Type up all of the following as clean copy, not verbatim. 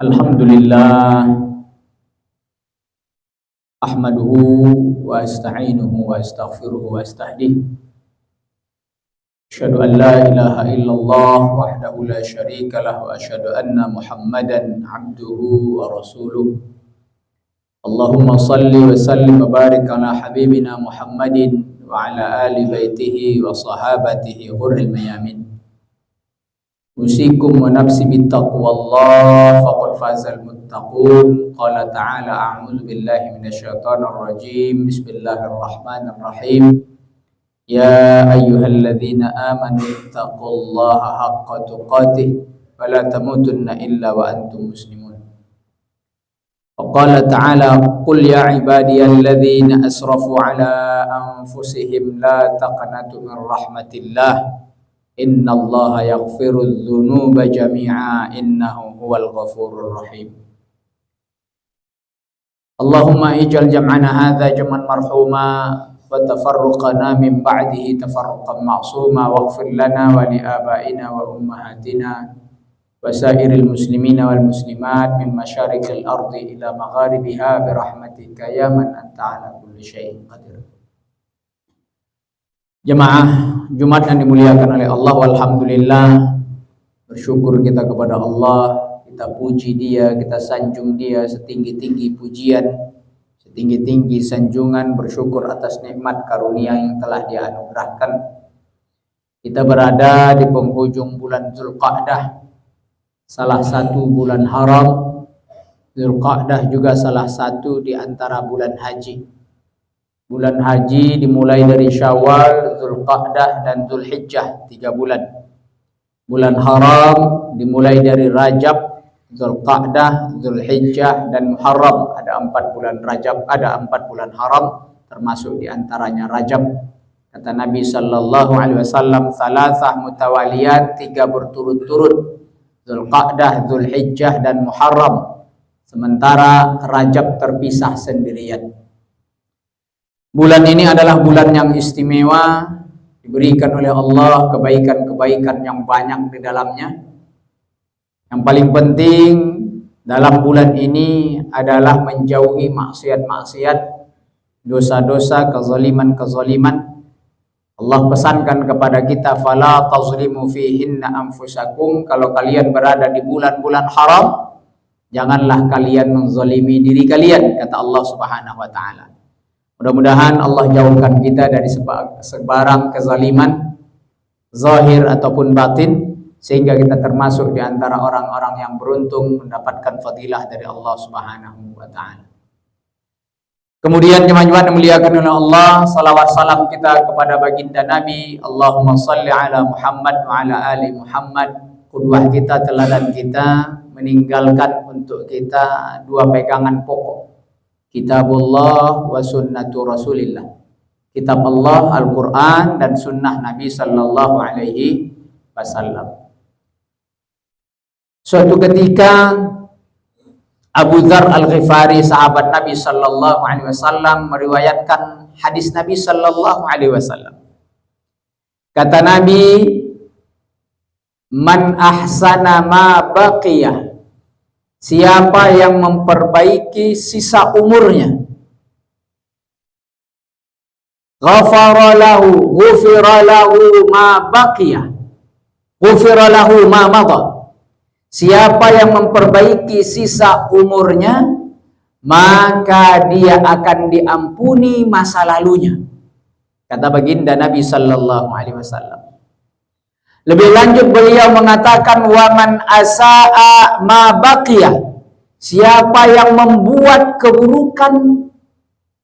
Alhamdulillah, ahmaduhu wa asta'inuhu wa astaghfiruhu wa astahdih. Asyhadu an la ilaha illallah wahdahu la syarika lah wa asyhadu anna Muhammadan abduhu wa rasuluh. Allahumma salli wa sallim wa barik ala habibina Muhammadin wa ala ali baitihi wa sahabatihi ghurril mayamin. Usikum wa nafsi bittaqwallah faqad fazal muttaqun. Qala ta'ala a'udzu billahi minasyaitonir rajim. Bismillahirrahmanirrahim. Ya ayyuhalladzina amanu ittaqullaha haqqa tuqatih wa la tamutunna illa wa antum muslimun. Wa qala ta'ala qul ya ibadiyalladzina asrafu ala anfusihim la taqnatu min rahmatillah. Innallaha yaghfirudz dzunuba jami'a innahu huwal ghafurur rahim. Allahumma ij'al jam'ana hadza jam'an marhuma wa tafarruqana min ba'dihi tafarruqan ma'suma waghfir lana wa li abaina wa ummahatina wa sairil muslimina wal muslimat min masyariqil ardi ila magharibiha bi rahmatika ya man anta ala kulli syai'in qadir. Jemaah Jumat yang dimuliakan oleh Allah, alhamdulillah, bersyukur kita kepada Allah, kita puji Dia, kita sanjung Dia setinggi-tinggi pujian, setinggi-tinggi sanjungan, bersyukur atas nikmat karunia yang telah Dia anugerahkan. Kita berada di penghujung bulan Zulqa'dah, salah satu bulan haram. Zulqa'dah juga salah satu di antara bulan haji. Bulan haji dimulai dari Syawal, Zulqa'dah dan Zulhijjah, 3 bulan. Bulan haram dimulai dari Rajab, Zulqa'dah, Zulhijjah dan Muharram. Ada 4 bulan Rajab, ada 4 bulan haram, termasuk diantaranya Rajab. Kata Nabi sallallahu alaihi wasallam, "Salasah mutawaliyat", 3 berturut-turut. Zulqa'dah, Zulhijjah dan Muharram. Sementara Rajab terpisah sendirian. Bulan ini adalah bulan yang istimewa, diberikan oleh Allah kebaikan-kebaikan yang banyak di dalamnya. Yang paling penting dalam bulan ini adalah menjauhi maksiat-maksiat, dosa-dosa, kezaliman-kezaliman. Allah pesankan kepada kita, fala tazlimu fihinna anfusakum. Kalau kalian berada di bulan-bulan haram, janganlah kalian menzalimi diri kalian, kata Allah Subhanahu wa taala. Mudah-mudahan Allah jauhkan kita dari sebarang kezaliman zahir ataupun batin, sehingga kita termasuk di antara orang-orang yang beruntung mendapatkan fadilah dari Allah Subhanahu wa taala. Kemudian jemaah-jemaah yang dimuliakan oleh Allah, salawat salam kita kepada baginda Nabi. Allahumma salli ala Muhammad wa ala ali Muhammad. Qudwah kita, teladan kita, meninggalkan untuk kita 2 pegangan pokok. Kitabullah wa sunnatu Rasulillah. Kitab Allah, Al-Quran, dan sunnah Nabi sallallahu alaihi wasallam. Suatu ketika Abu Dzar Al-Ghifari, sahabat Nabi sallallahu alaihi wasallam, meriwayatkan hadis Nabi sallallahu alaihi wasallam. Kata Nabi, "Man ahsana ma baqiyah", siapa yang memperbaiki sisa umurnya, ghufira lahu ma baqiya, ghufira lahu ma madha. Siapa yang memperbaiki sisa umurnya, maka dia akan diampuni masa lalunya, kata baginda Nabi sallallahu alaihi wasallam. Lebih lanjut beliau mengatakan, waman asaa ma baqiya, siapa yang membuat keburukan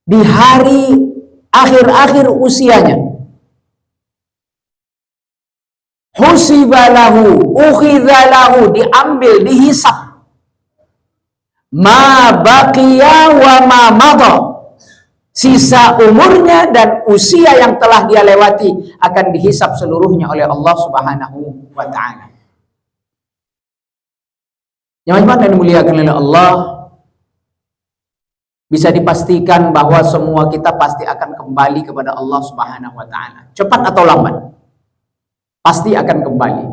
di hari akhir-akhir usianya, husiba lahu, ukhidha lahu, diambil, dihisab, ma baqiya wa ma madha, sisa umurnya dan usia yang telah dia lewati akan dihisab seluruhnya oleh Allah Subhanahu wa taala. Jemaah yang dimuliakan oleh Allah, bisa dipastikan bahwa semua kita pasti akan kembali kepada Allah Subhanahu wa taala. Cepat atau lambat pasti akan kembali.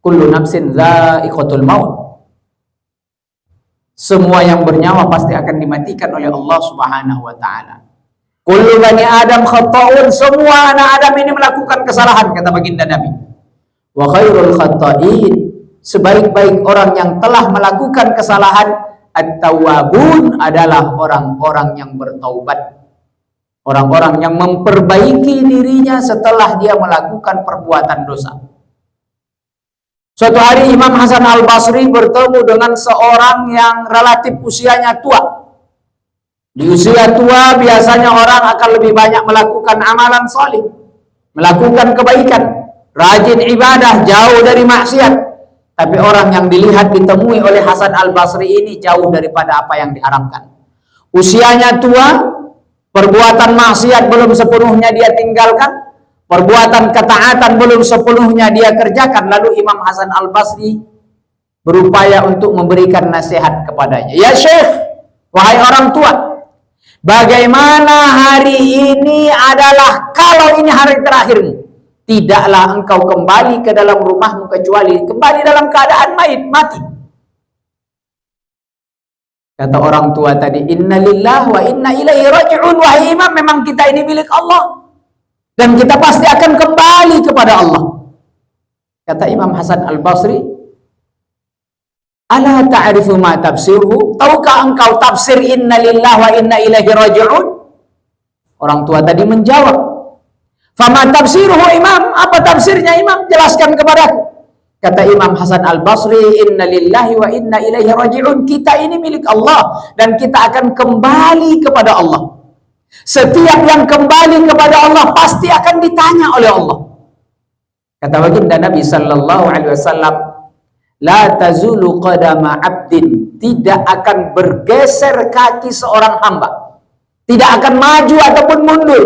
Kullu nafsin dha'iqatul maut. Semua yang bernyawa pasti akan dimatikan oleh Allah Subhanahu wa taala. Kullu bani Adam khata'un, semua anak Adam ini melakukan kesalahan, kata baginda Nabi. Wa khairul khata'in, sebaik-baik orang yang telah melakukan kesalahan, at-tawwabun, adalah orang-orang yang bertaubat. Orang-orang yang memperbaiki dirinya setelah dia melakukan perbuatan dosa. Suatu hari Imam Hasan Al-Basri bertemu dengan seorang yang relatif usianya tua. Di usia tua biasanya orang akan lebih banyak melakukan amalan salih, melakukan kebaikan, rajin ibadah, jauh dari maksiat. Tapi orang yang dilihat ditemui oleh Hasan Al-Basri ini jauh daripada apa yang diharamkan. Usianya tua, perbuatan maksiat belum sepenuhnya dia tinggalkan, perbuatan ketaatan belum sepenuhnya dia kerjakan. Lalu Imam Hasan Al-Basri berupaya untuk memberikan nasihat kepadanya. Ya Syekh, wahai orang tua, bagaimana hari ini adalah kalau ini hari terakhirmu, tidaklah engkau kembali ke dalam rumahmu kecuali kembali dalam keadaan mati. Kata orang tua tadi, inna lillahi wa inna ilaihi raji'un. Wahai imam, memang kita ini milik Allah dan kita pasti akan kembali kepada Allah. Kata Imam Hasan Al-Basri, ala ta'rifu ma tafsiruhu, tahukah engkau tafsir inna lillahi wa inna ilaihi raji'un? Orang tua tadi menjawab, fama tafsiruhu imam, apa tafsirnya imam? Jelaskan kepadaku. Kata Imam Hasan Al-Basri, inna lillahi wa inna ilaihi raji'un, kita ini milik Allah dan kita akan kembali kepada Allah. Setiap yang kembali kepada Allah pasti akan ditanya oleh Allah. Kata baginda Nabi sallallahu alaihi wasallam, la tazulu qadama 'abdin, tidak akan bergeser kaki seorang hamba, tidak akan maju ataupun mundur,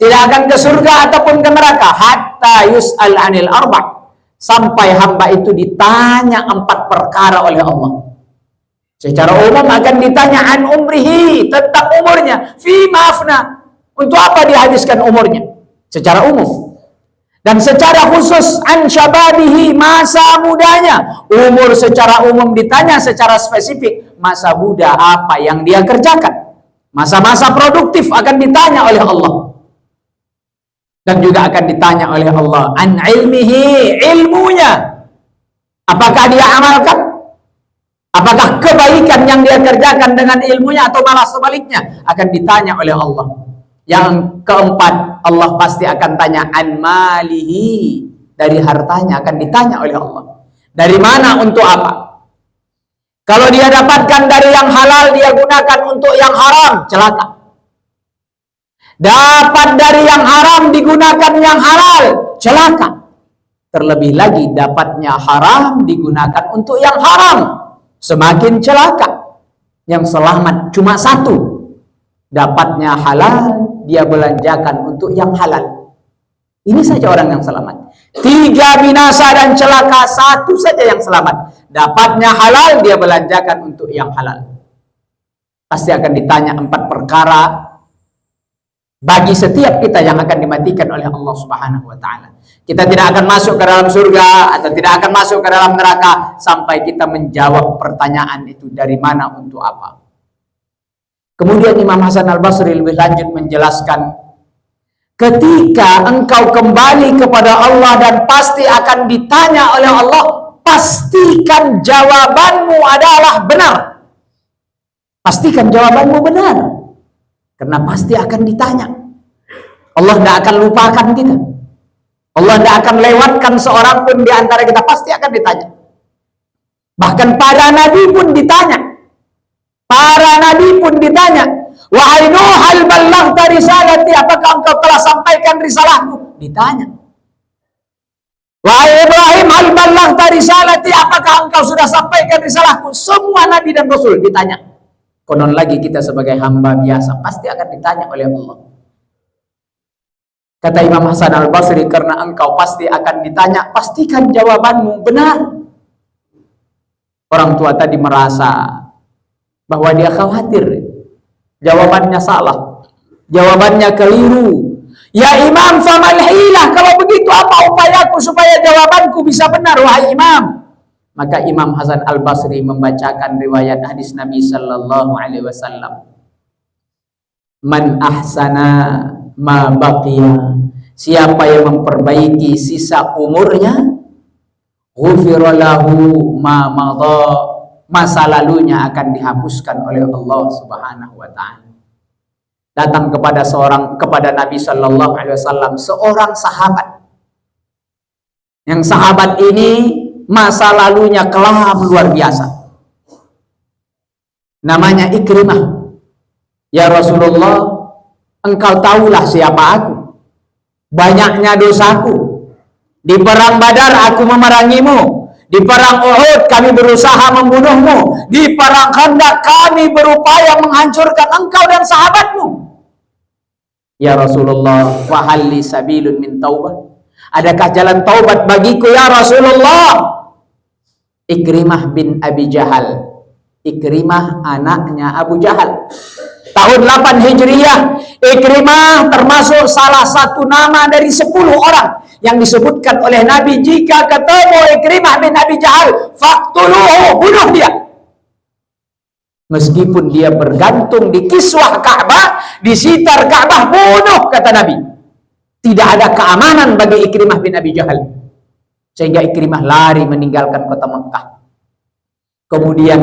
tidak akan ke surga ataupun ke neraka, hatta yus'al 'anil arba', sampai hamba itu ditanya 4 perkara oleh Allah. Secara umum akan ditanya an umrihi, tentang umurnya, fi ma'afna, untuk apa dihabiskan umurnya secara umum. Dan secara khusus an syababihi, masa mudanya. Umur secara umum ditanya, secara spesifik masa muda apa yang dia kerjakan. Masa-masa produktif akan ditanya oleh Allah. Dan juga akan ditanya oleh Allah an ilmihi, ilmunya, apakah dia amalkan, apakah kebaikan yang dia kerjakan dengan ilmunya atau malah sebaliknya, akan ditanya oleh Allah. Yang keempat, Allah pasti akan tanya an malihi, dari hartanya akan ditanya oleh Allah. Dari mana, untuk apa? Kalau dia dapatkan dari yang halal, dia gunakan untuk yang haram, celaka. Dapat dari yang haram, digunakan yang halal, celaka. Terlebih lagi dapatnya haram, digunakan untuk yang haram, semakin celaka. Yang selamat cuma satu, dapatnya halal, dia belanjakan untuk yang halal. Ini saja orang yang selamat. 3 binasa dan celaka, 1 saja yang selamat. Dapatnya halal, dia belanjakan untuk yang halal. Pasti akan ditanya 4 perkara bagi setiap kita yang akan dimatikan oleh Allah Subhanahu wa taala. Kita tidak akan masuk ke dalam surga atau tidak akan masuk ke dalam neraka sampai kita menjawab pertanyaan itu, dari mana, untuk apa. Kemudian Imam Hasan Al-Basri lebih lanjut menjelaskan, ketika engkau kembali kepada Allah dan pasti akan ditanya oleh Allah, pastikan jawabanmu adalah benar. Pastikan jawabanmu benar, karena pasti akan ditanya. Allah tidak akan lupakan kita. Allah tidak akan lewatkan seorang pun di antara kita, pasti akan ditanya. Bahkan para nabi pun ditanya. Para nabi pun ditanya, wahai Nuh, hal ballaghta risalati, apakah engkau telah sampaikan risalahku? Ditanya. Wahai Ibrahim, hal ballaghta risalati, apakah engkau sudah sampaikan risalahku? Semua nabi dan rasul ditanya. Konon lagi kita sebagai hamba biasa pasti akan ditanya oleh Allah. Kata Imam Hasan Al-Basri, karena engkau pasti akan ditanya, pastikan jawabanmu benar. Orang tua tadi merasa bahwa dia khawatir jawabannya salah, jawabannya keliru. Ya Imam, famal hilah, kalau begitu apa upayaku supaya jawabanku bisa benar, wahai Imam? Maka Imam Hasan Al-Basri membacakan riwayat hadis Nabi sallallahu alaihi wasallam. Man ahsana ma baqiya, siapa yang memperbaiki sisa umurnya, ghufira lahu ma madha, masa lalunya akan dihapuskan oleh Allah Subhanahu wa taala. Datang kepada Nabi sallallahu alaihi wasallam seorang sahabat. Yang sahabat ini masa lalunya kelam luar biasa. Namanya Ikrimah. Ya Rasulullah, engkau tahulah siapa aku. Banyaknya dosaku. Di perang Badar aku memerangimu. Di perang Uhud kami berusaha membunuhmu. Di perang Khandaq kami berupaya menghancurkan engkau dan sahabatmu. Ya Rasulullah, fahal li sabilun min taubah? Adakah jalan taubat bagiku ya Rasulullah? Ikrimah bin Abi Jahal. Ikrimah anaknya Abu Jahal. Tahun 8 Hijriyah, Ikrimah termasuk salah satu nama dari 10 orang yang disebutkan oleh Nabi, jika ketemu Ikrimah bin Abi Jahal, faqtuluhu, bunuh dia. Meskipun dia bergantung di kiswah Ka'bah, di sitar Ka'bah, bunuh, kata Nabi. Tidak ada keamanan bagi Ikrimah bin Abi Jahal. Sehingga Ikrimah lari meninggalkan kota Mekah. Kemudian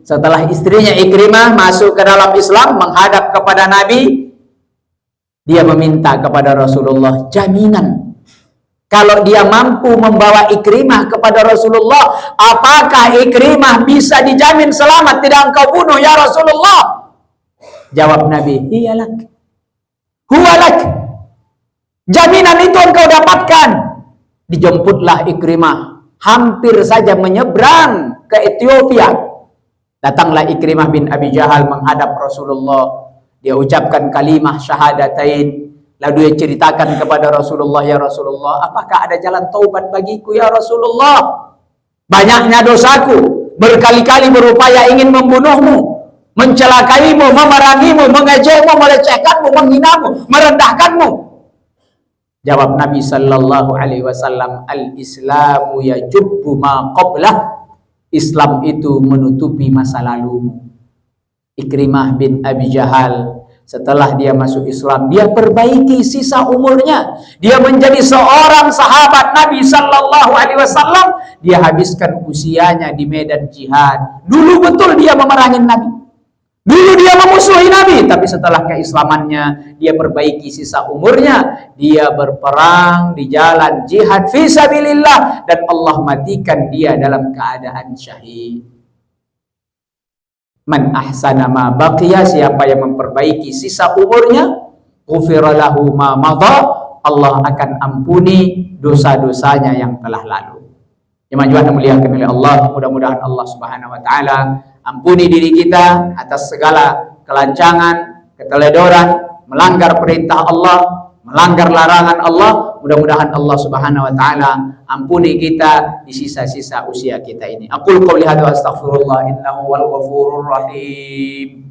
setelah istrinya Ikrimah masuk ke dalam Islam, menghadap kepada Nabi, dia meminta kepada Rasulullah jaminan. Kalau dia mampu membawa Ikrimah kepada Rasulullah, apakah Ikrimah bisa dijamin selamat, tidak engkau bunuh ya Rasulullah? Jawab Nabi, iyalak, huwalak, jaminan itu engkau dapatkan. Dijemputlah Ikrimah, hampir saja menyeberang ke Ethiopia. Datanglah Ikrimah bin Abi Jahal menghadap Rasulullah. Dia ucapkan kalimah syahadatain. Lalu dia ceritakan kepada Rasulullah, ya Rasulullah, apakah ada jalan taubat bagiku ya Rasulullah? Banyaknya dosaku, berkali-kali berupaya ingin membunuhmu, mencelakaimu, memerangimu, mengejekmu, melecehkanmu, menghinamu, merendahkanmu. Jawab Nabi sallallahu alaihi wasallam, al-islamu yajubbu ma qablah. Islam itu menutupi masa lalu. Ikrimah bin Abi Jahal, setelah dia masuk Islam, dia perbaiki sisa umurnya. Dia menjadi seorang sahabat Nabi sallallahu alaihi wasallam. Dia habiskan usianya di medan jihad. Dulu betul dia memerangi Nabi. Dulu dia memusuhi Nabi, tapi setelah keislamannya, dia perbaiki sisa umurnya. Dia berperang di jalan jihad fi sabilillah, dan Allah matikan dia dalam keadaan syahid. Man ahsana ma baqiya, siapa yang memperbaiki sisa umurnya, ghufira lahu ma madha, Allah akan ampuni dosa-dosanya yang telah lalu. Jemaah yang dimuliakan oleh Allah, mudah-mudahan Allah Subhanahu wa taala ampuni diri kita atas segala kelancangan, keteledoran, melanggar perintah Allah, melanggar larangan Allah. Mudah-mudahan Allah Subhanahu wa taala ampuni kita di sisa-sisa usia kita ini. Aqul qouli hadza wa astaghfirullah innahu wal ghafurur rahim.